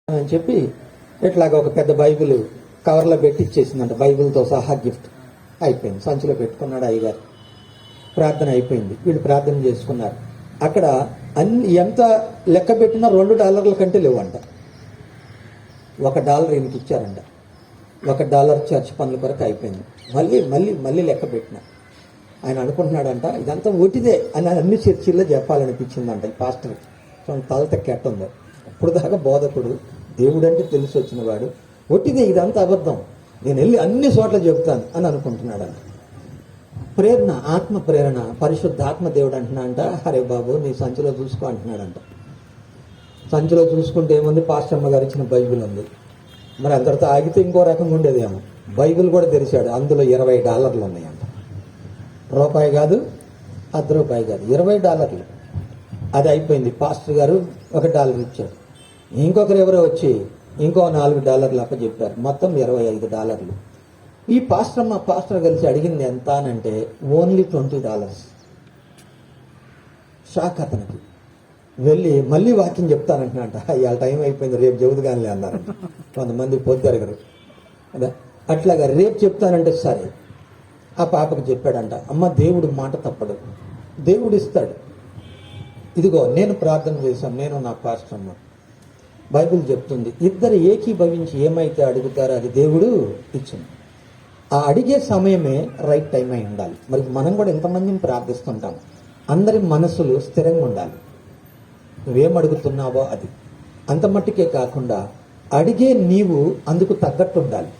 అని చెప్పి ఇట్లాగా ఒక పెద్ద బైబిల్ కవర్లో పెట్టి ఇచ్చేసిందంట, బైబిల్తో సహా గిఫ్ట్. అయిపోయింది, సంచిలో పెట్టుకున్నాడు అయ్యగారు. ప్రార్థన అయిపోయింది, వీళ్ళు ప్రార్థన చేసుకున్నారు. అక్కడ ఎంత లెక్క పెట్టినా $2 కంటే లేవంట. $1 ఈయనకి ఇచ్చారంట. $1 చర్చ్ పనుల కొరకు అయిపోయింది. మళ్ళీ మళ్ళీ మళ్ళీ లెక్క పెట్టిన ఆయన అనుకుంటున్నాడంట, ఇదంతా ఒట్టిదే అని అన్ని చర్చిల్లో చెప్పాలనిపించిందంట ఈ పాస్టర్కి. తలత కెట్టుందో అప్పుడు దాకా బోధకుడు, దేవుడు అంటే తెలిసి వచ్చిన వాడు, ఒట్టిదే ఇదంతా అబద్ధం, నేను వెళ్ళి అన్ని చోట్ల చెబుతాను అని అనుకుంటున్నాడంట. ప్రేరణ, ఆత్మ ప్రేరణ, పరిశుద్ధ ఆత్మ దేవుడు అంటున్నాడంట, అరే బాబు నీ సంచిలో చూసుకో అంటున్నాడంట. సంచిలో చూసుకుంటే ఏముంది, పాస్టమ్మ గారు ఇచ్చిన బైబిల్ ఉంది. మరి అందరితో ఆగితే ఇంకో రకంగా ఉండేదేమో. బైబిల్ కూడా తెరిచాడు, అందులో $20 ఉన్నాయంట. రూపాయి కాదు, $10 కాదు, $20. అది అయిపోయింది. పాస్టర్ గారు $1 ఇచ్చాడు. ఇంకొకరు ఎవరో వచ్చి ఇంకో $4 అప్పచెప్పారు. మొత్తం $25. ఈ పాస్టర్ కలిసి అడిగింది ఎంత అనంటే ఓన్లీ $20. షాక్ అతనికి. వెళ్ళి మళ్ళీ వాక్యం చెప్తానంటున్నాంట. ఇవాళ టైం అయిపోయింది, రేపు చెబుతుగానే అన్నారంట. కొంతమంది పొద్దురగరు అదే. అట్లాగా రేపు చెప్తానంటే సరే. ఆ పాపకు చెప్పాడంట, అమ్మ దేవుడు మాట తప్పడు, దేవుడు ఇస్తాడు. ఇదిగో నేను ప్రార్థన చేశాను, నేను నా పాస్టర్ అమ్మ. బైబిల్ చెప్తుంది, ఇద్దరు ఏకీభవించి ఏమైతే అడుగుతారో అది దేవుడు ఇచ్చింది. ఆ అడిగే సమయమే రైట్ టైం అయి ఉండాలి. మరి మనం కూడా ఎంతమందిని ప్రార్థిస్తుంటాం, అందరి మనసులు స్థిరంగా ఉండాలి. నువ్వేం అడుగుతున్నావో అది. అంత మట్టుకే కాకుండా అడిగే నీవు అందుకు తగ్గట్టు ఉండాలి.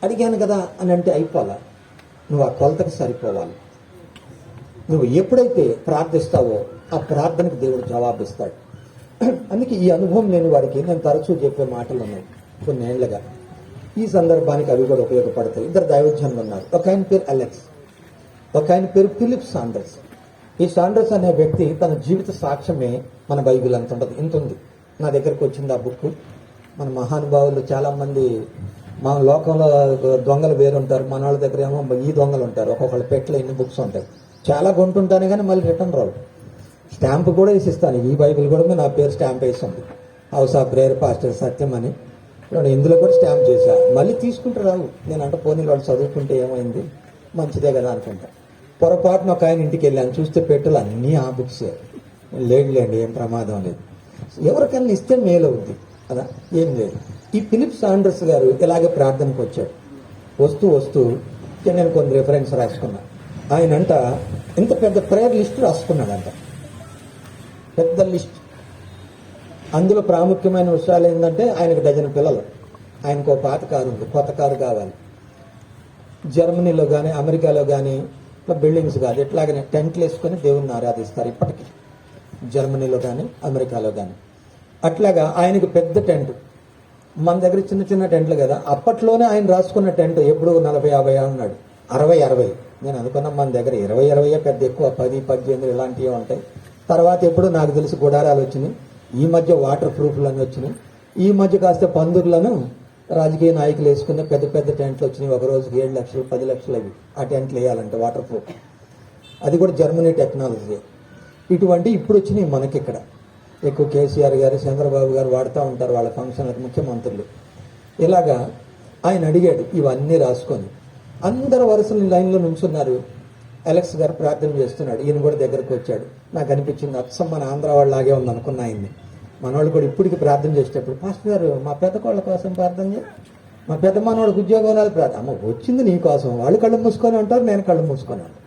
అడిగాను కదా అని అంటే అయిపోవాలా, నువ్వు ఆ కొలతకు సరిపోవాలి. నువ్వు ఎప్పుడైతే ప్రార్థిస్తావో ఆ ప్రార్థనకు దేవుడు జవాబిస్తాడు. అందుకే ఈ అనుభవం లేని వారికి నేను తరచూ చెప్పే మాటలు ఉన్నాయి కొన్నేళ్లుగా. ఈ సందర్భానికి అవి కూడా ఉపయోగపడతాయి. ఇద్దరు దైవజనులు ఉన్నారు. ఒక ఆయన పేరు అలెక్స్, ఒక ఆయన పేరు ఫిలిప్ సాండర్స్. ఈ సాండర్స్ అనే వ్యక్తి తన జీవిత సాక్ష్యమే మన బైబిల్ అంత ఉంటుంది, ఇంత ఉంది. నా దగ్గరకు వచ్చింది ఆ బుక్. మన మహానుభావులు చాలామంది, మన లోకంలో దొంగలు వేరుంటారు, మన వాళ్ళ దగ్గర ఏమో ఈ దొంగలు ఉంటారు. ఒక్కొక్కళ్ళ పెట్టలో ఇన్ని బుక్స్ ఉంటాయి. చాలా కొంటుంటానే కానీ మళ్ళీ రిటర్న్ రావు. స్టాంప్ కూడా వేసిస్తాను. ఈ బైబిల్ కూడా నా పేరు స్టాంప్ వేస్తుంది, హౌస్ ఆఫ్ ప్రేయర్ పాస్టర్ సత్యం అని. ఇందులో కూడా స్టాంప్ చేశా. మళ్ళీ తీసుకుంటూ రావు. నేను అంటే పోనీ వాళ్ళు చదువుకుంటే ఏమైంది, మంచిదే కదా అనుకుంటా. పొరపాటున ఒక ఆయన ఇంటికి వెళ్ళాను, చూస్తే పెట్టలు అన్నీ ఆ బుక్సే. లేండి, ఏం ప్రమాదం లేదు, ఎవరికైనా ఇస్తే మేలు అవుద్ది కదా, ఏం లేదు. ఈ ఫిలిప్ సాండర్స్ గారు ఇలాగే ప్రార్థనకు వచ్చాడు. వస్తూ నేను కొన్ని రిఫరెన్స్ రాసుకున్నా. ఆయన అంట ఇంత పెద్ద ప్రేయర్ లిస్ట్ రాసుకున్నాడంట, పెద్ద లిస్ట్. అందులో ప్రాముఖ్యమైన విషయాలు ఏంటంటే ఆయనకు 12 పిల్లలు, ఆయనకు ఒక పాత కారు ఉంది, కొత్త కారు కావాలి. జర్మనీలో కానీ అమెరికాలో కానీ బిల్డింగ్స్ కాదు, ఎట్లాగనే టెంట్లు వేసుకొని దేవుణ్ణి ఆరాధిస్తారు ఇప్పటికీ, జర్మనీలో కానీ అమెరికాలో కానీ. అట్లాగా ఆయనకు పెద్ద టెంట్. మన దగ్గర చిన్న చిన్న టెంట్లు కదా, అప్పట్లోనే ఆయన రాసుకున్న టెంట్ ఎప్పుడు 40-50 ఉన్నాడు, 60-60. నేను అనుకున్నా మన దగ్గర 20-20 పెద్ద ఎక్కువ, 10-18 ఇలాంటివి ఉంటాయి. తర్వాత ఎప్పుడు నాకు తెలిసి గుడారాలు వచ్చినాయి. ఈ మధ్య వాటర్ ప్రూఫ్లను వచ్చినాయి. ఈ మధ్య కాస్త పందుర్లను రాజకీయ నాయకులు వేసుకున్న పెద్ద పెద్ద టెంట్లు వచ్చినాయి. ఒక రోజుకి 7 లక్షలు 10 లక్షలు అవి ఆ టెంట్లు వేయాలంటే వాటర్ ప్రూఫ్. అది కూడా జర్మనీ టెక్నాలజీ. ఇటువంటి ఇప్పుడు వచ్చినాయి మనకి ఇక్కడ. ఎక్కువ కేసీఆర్ గారు, చంద్రబాబు గారు వాడుతూ ఉంటారు వాళ్ళ ఫంక్షన్లకు, ముఖ్యమంత్రులు. ఇలాగా ఆయన అడిగాడు ఇవన్నీ రాసుకొని. అందరు వరుసలు లైన్లో నుంచున్నారు. అలెక్స్ గారు ప్రార్థన చేస్తున్నాడు. ఈయన కూడా దగ్గరకు వచ్చాడు. నాకు అనిపించింది అచ్చం మన ఆంధ్ర వాళ్ళలాగే ఉంది అనుకున్నా ఆయన్ని. మనవాళ్ళు కూడా ఇప్పటికి ప్రార్థన చేసేటప్పుడు, పాస్టర్ గారు మా పెద్ద కోళ్ళ కోసం ప్రార్థన చేయ, మా పెద్ద మనవాడికి ఉద్యోగాలు ప్రార్థన. అమ్మ వచ్చింది నీ కోసం, వాళ్ళు కళ్ళు మూసుకొని ఉంటారు, నేను కళ్ళు మూసుకొని ఉంటాను.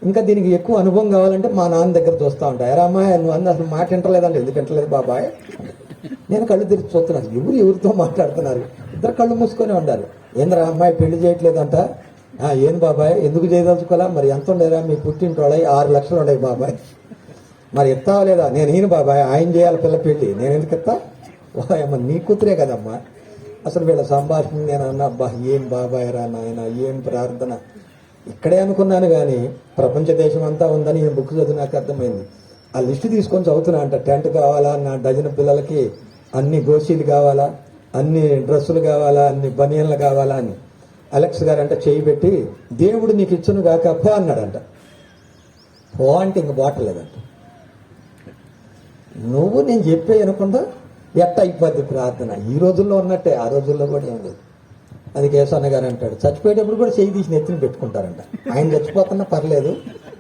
ఇంకా దీనికి ఎక్కువ అనుభవం కావాలంటే మా నాన్న దగ్గర చూస్తూ ఉంటా. ఎరా అమ్మాయి నువ్వు అందు అసలు మాట వింటలేదంటే, ఎందుకు వింటలేదు బాబాయ్, నేను కళ్ళు తెరిచి చూస్తున్నాను, ఎవరితో మాట్లాడుతున్నారు, ఇద్దరు కళ్ళు మూసుకొని ఉండాలి. ఏంద్రా అమ్మాయి పెళ్లి చేయట్లేదంట, ఏం బాబాయ్ ఎందుకు చేయదలుచుకోవాలా, మరి ఎంత ఉండేదా మీ పుట్టింటోళ్ళ 6 లక్షలు ఉండేవి బాబాయ్, మరి ఎత్తావా లేదా, నేను ఈయన బాబాయ్ ఆయన చేయాలి పిల్ల పెళ్ళి, నేను ఎందుకు ఎత్తా, అమ్మ నీ కూతురే కదమ్మా. అసలు వీళ్ళ సంభాషణ నేను అన్నా, అబ్బా ఏం బాబాయ్ రా నాయన, ఏం ప్రార్థన. ఇక్కడే అనుకున్నాను కానీ ప్రపంచ దేశం అంతా ఉందని ఈ బుక్ చదివి నాకు అర్థమైంది. ఆ లిస్టు తీసుకొని చదువుతున్నా అంట. టెంట్ కావాలా, నా డజన్ పిల్లలకి అన్ని గోషీలు కావాలా, అన్ని డ్రెస్సులు కావాలా, అన్ని బనియన్లు కావాలా అని. అలెక్స్ గారు అంటే చేయి పెట్టి దేవుడు నీకు ఇచ్చును గాక పో అన్నాడంట. పో అంటే ఇంక బాటలేదంట. నువ్వు నేను చెప్పే అనుకుంటా ఎట్ట అయిపోద్ది ప్రార్థన. ఈ రోజుల్లో ఉన్నట్టే ఆ రోజుల్లో కూడా ఏం లేదు. అది కేశవన్న గారు అంటాడు, చచ్చిపోయేటప్పుడు కూడా చేయి తీసి నెత్తిని పెట్టుకుంటారంట. ఆయన చచ్చిపోతున్నా పర్లేదు,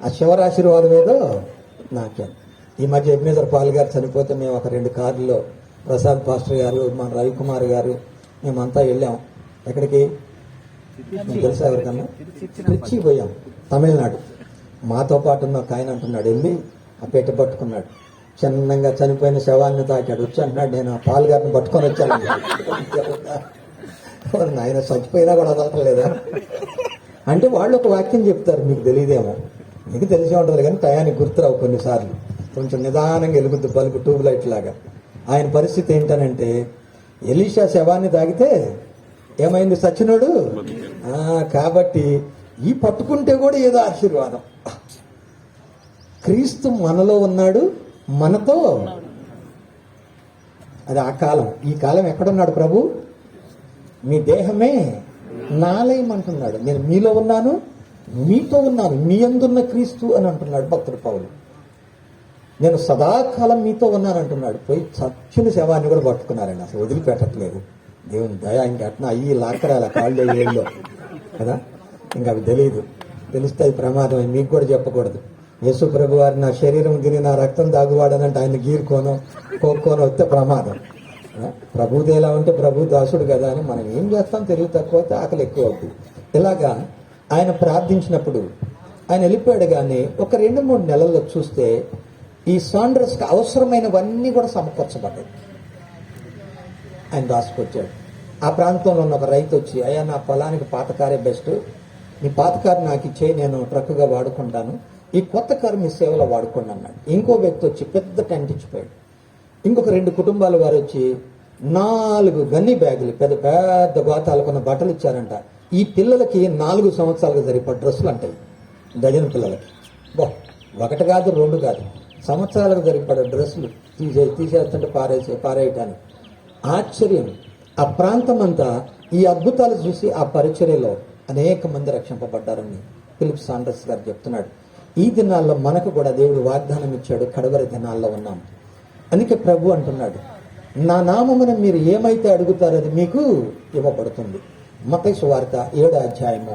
ఆ శివరాశీర్వాదం ఏదో నాకే. ఈ మధ్య ఎబ్నేజర్ పాల్ గారు చనిపోతే మేము ఒక 2 కార్లలో ప్రసాద్ పాస్టర్ గారు, మన రవికుమార్ గారు, మేమంతా వెళ్ళాం. ఎక్కడికి తెలుసా ఎవరికన్నా? ట్రిచ్చి పోయాం, తమిళనాడు. మాతో పాటు ఉన్న ఒక ఆయన అంటున్నాడు, వెళ్ళి ఆ పెట్టె పట్టుకున్నాడు, చిన్నంగా చనిపోయిన శవాన్ని తాకాడు. వచ్చి అంటున్నాడు, నేను ఆ పాల్ గారిని పట్టుకొని వచ్చాను. ఆయన చచ్చిపోయినా కూడా వదలట్లేదా అంటే వాళ్ళు ఒక వాక్యం చెప్తారు, మీకు తెలియదేమో, మీకు తెలిసే ఉంటుంది కానీ టయానికి గుర్తురావు కొన్నిసార్లు. కొంచెం నిదానంగా వెలుగుద్ది బల్బు, ట్యూబ్ లైట్ లాగా. ఆయన పరిస్థితి ఏంటనంటే, ఎలీషా శవాన్ని తాగితే ఏమైంది, సచ్చినోడు. కాబట్టి ఈ పట్టుకుంటే కూడా ఏదో ఆశీర్వాదం. క్రీస్తు మనలో ఉన్నాడు, మనతో. అది ఆ కాలం. ఈ కాలం ఎక్కడున్నాడు ప్రభు? మీ దేహమే నాలయం అంటున్నాడు. నేను మీలో ఉన్నాను, మీతో ఉన్నాను, మీ యందున్న క్రీస్తు అని అంటున్నాడు భక్తుడు పౌలు. నేను సదాకాలం మీతో ఉన్నాను అంటున్నాడు. పోయి చచ్చిన శవాన్ని కూడా పట్టుకున్నారండి, అసలు వదిలిపెట్టట్లేదు. దేవుని దయ. ఇంకా అట్లా అయ్యి లాక్కరాల కాళ్ళు ఏళ్ళలో కదా, ఇంకా అవి తెలియదు. తెలిస్తే అది ప్రమాదం. మీకు కూడా చెప్పకూడదు. యేసు ప్రభు వారి నా శరీరం తిని నా రక్తం దాగువాడనంటే ఆయన గీరుకోనో కోక్కోనో వస్తే ప్రమాదం. ప్రభుది ఎలా ఉంటే ప్రభు దాసుడు కదా అని మనం ఏం చేస్తాం, తెలివి తక్కువ అయితే ఆకలి ఎక్కువ అవుతుంది. ఇలాగా ఆయన ప్రార్థించినప్పుడు ఆయన వెళ్ళిపోయాడు. కానీ ఒక 2-3 నెలల్లో చూస్తే ఈ సాండ్రస్కి అవసరమైనవన్నీ కూడా సమకూర్చబడ్డాయి. ఆయన రాసుకొచ్చాడు. ఆ ప్రాంతంలో ఉన్న ఒక రైతు వచ్చి, అయ్యా నా పొలానికి పాత కారే బెస్ట్, నీ పాత కారు నాకు ఇచ్చేయి, నేను ట్రక్కుగా వాడుకుంటాను, ఈ కొత్త కారు మీ సేవలో వాడుకోండి అన్నాడు. ఇంకో వ్యక్తి వచ్చి పెద్ద టెంట్ ఇచ్చిపోయాడు. ఇంకొక 2 కుటుంబాల వారు వచ్చి 4 గన్ని బ్యాగులు, పెద్ద పెద్ద గోతాలకున్న బట్టలు ఇచ్చారంట. ఈ పిల్లలకి 4 సంవత్సరాలకు సరిపడ డ్రెస్సులు అంటాయి, డజన్ పిల్లలకి. 1 కాదు 2 కాదు, సంవత్సరాలకు సరిపడ డ్రెస్సులు తీసేస్తుంటే పారేయటానికి. ఆశ్చర్యం. ఆ ప్రాంతం అంతా ఈ అద్భుతాలు చూసి ఆ పరిచర్యలో అనేక మంది రక్షింపబడ్డారని ఫిలిప్ సాండ్రస్ గారు చెప్తున్నాడు. ఈ దినాల్లో మనకు కూడా దేవుడు వాగ్దానం ఇచ్చాడు, కడవరి దినాల్లో ఉన్నాం. అందుకే ప్రభు అంటున్నాడు, నా నామమున మీరు ఏమైతే అడుగుతారో అది మీకు ఇవ్వబడుతుంది. మత్తయి సువార్త 7వ అధ్యాయము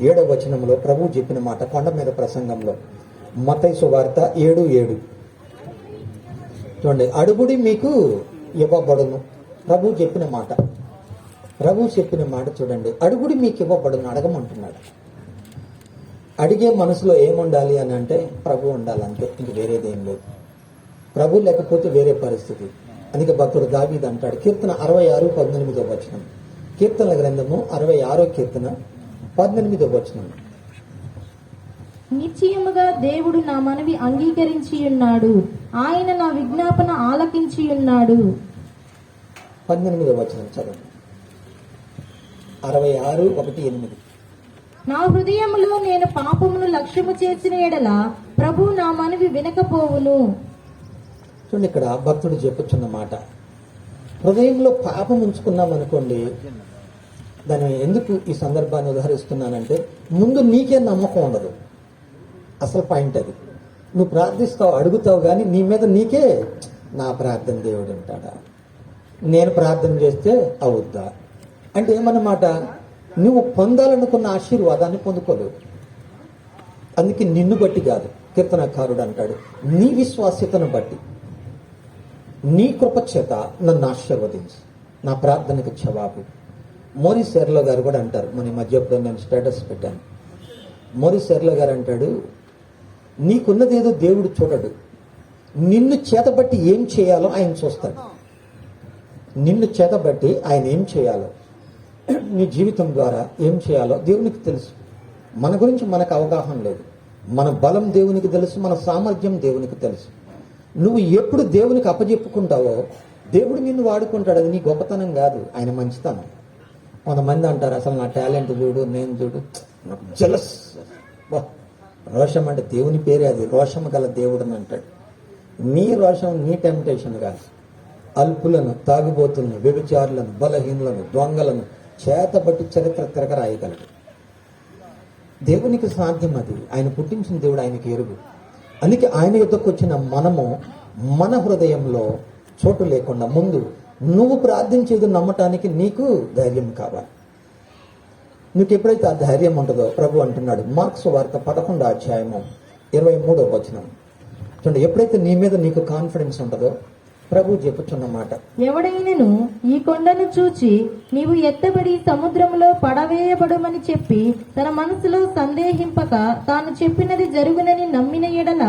7వ వచనంలో ప్రభు చెప్పిన మాట, కొండ మీద ప్రసంగంలో. మత్తయి సువార్త 7:7 చూడండి. అడుగుడి మీకు ఇవ్వబడును. ప్రభు చెప్పిన మాట. ప్రభు చెప్పిన మాట చూడండి, అడుగుడి మీకు ఇవ్వబడును. అడగమంటున్నాడు. అడిగే మనసులో ఏముండాలి అని అంటే ప్రభు ఉండాలి, అంతే, ఇంక వేరేదేం లేదు. ప్రభు లేకపోతే వేరే పరిస్థితి. అందుకే భక్తుడు దావీదు అంటాడు, కీర్తన 66:18 వచనం. కీర్తనల గ్రంథము 66వ కీర్తన 18వ వచనం. నిశ్చయముగా దేవుడు నా మనవి అంగీకరించి ఉన్నాడు, ఆయన నా విజ్ఞాపన ఆలకించి ఉన్నాడు. 18వ వచనం చదవండి. 66:1-8. నా హృదయములో నేను పాపమును లక్ష్యము చేసిన ఎడల ప్రభు నా మనవి వినకపోవును. చూడండి, ఇక్కడ భక్తుడు చెప్పుచున్న మాట, హృదయంలో పాపం ఉంచుకున్నాం అనుకోండి. దాన్ని ఎందుకు ఈ సందర్భాన్ని ఉదాహరిస్తున్నానంటే, ముందు నీకే నమ్మకం ఉండదు. అసలు పాయింట్ అది. నువ్వు ప్రార్థిస్తావు, అడుగుతావు, కానీ నీ మీద నీకే, నా ప్రార్థన దేవుడు వింటాడా, నేను ప్రార్థన చేస్తే అవుద్దా అంటే ఏమన్నమాట, నువ్వు పొందాలనుకున్న ఆశీర్వాదాన్ని పొందుకోలేవు. అందుకే నిన్ను బట్టి కాదు, కీర్తనకారుడు అంటాడు, నీ విశ్వాస్యతను బట్టి, నీ కృప చేత నన్ను ఆశీర్వదించు, నా ప్రార్థనకు జవాబు. మోరిస్ ఎర్లో గారు కూడా అంటారు, మన ఈ మధ్య ఎప్పుడో నేను స్టేటస్ పెట్టాను. మోరిస్ ఎర్లో గారు అంటాడు, నీకున్నదేదో దేవుడు చూడడు, నిన్ను చేతబట్టి ఏం చేయాలో ఆయన చూస్తాడు. నిన్ను చేతబట్టి ఆయన ఏం చేయాలో, నీ జీవితం ద్వారా ఏం చేయాలో దేవునికి తెలుసు. మన గురించి మనకు అవగాహన లేదు. మన బలం దేవునికి తెలుసు, మన సామర్థ్యం దేవునికి తెలుసు. నువ్వు ఎప్పుడు దేవునికి అప్పచెప్పుకుంటావో దేవుడు నిన్ను వాడుకుంటాడు. అది నీ గొప్పతనం కాదు, ఆయన మంచితనం. కొంతమంది అంటారు, అసలు నా టాలెంట్ చూడు, నేను చూడు, నాకు జలస్. రోషం అంటే దేవుని పేరే అది, రోషం గల దేవుడు అని అంటాడు. నీ రోషం నీ టెంప్టేషన్ కాదు. అల్పులను, తాగుబోతులను, వ్యభిచారులను, బలహీనులను, దొంగలను చేతబట్టి చరిత్ర తిరగ రాయగలడు. దేవునికి సాధ్యం అది. ఆయన పుట్టించిన దేవుడు ఆయనకి ఎరుగు. అందుకే ఆయన యుద్ధకు వచ్చిన మనము మన హృదయంలో చోటు లేకుండా ముందు నువ్వు ప్రార్థించేది నమ్మటానికి నీకు ధైర్యం కావాలి. నీకు ఎప్పుడైతే ఆ ధైర్యం ఉంటుందో ప్రభు అంటున్నాడు మార్క్స్ వార్త 11:23 చూడండి, ఎప్పుడైతే నీ మీద నీకు కాన్ఫిడెన్స్ ఉంటుందో ప్రభు చెప్పుచున్న మాట, ఎవడైనను ఈ కొండను చూచి నీవు ఎత్తబడి సముద్రములో పడవేయబడుమని చెప్పి తన మనసులో సందేహింపక తాను చెప్పినది జరుగునని నమ్మిన ఎడల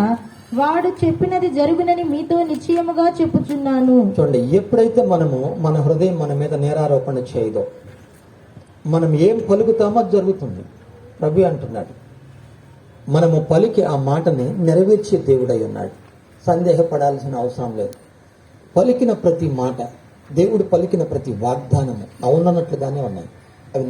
వాడు చెప్పినది జరుగునని మీతో నిశ్చయముగా చెప్పుచున్నాను. చూడండి, ఎప్పుడైతే మనము మన హృదయం మన మీద నేరారోపణ చేయదో, మనం ఏం పలుకుతామో అది జరుగుతుంది. ప్రభు అంటున్నాడు మనము పలికి ఆ మాటని నెరవేర్చే దేవుడై ఉన్నాడు. సందేహపడాల్సిన అవసరం లేదు. పలికిన ప్రతి మాట, దేవుడు పలికిన ప్రతి వాగ్దానము అవునన్నట్లుగానే ఉన్నాయి. అవి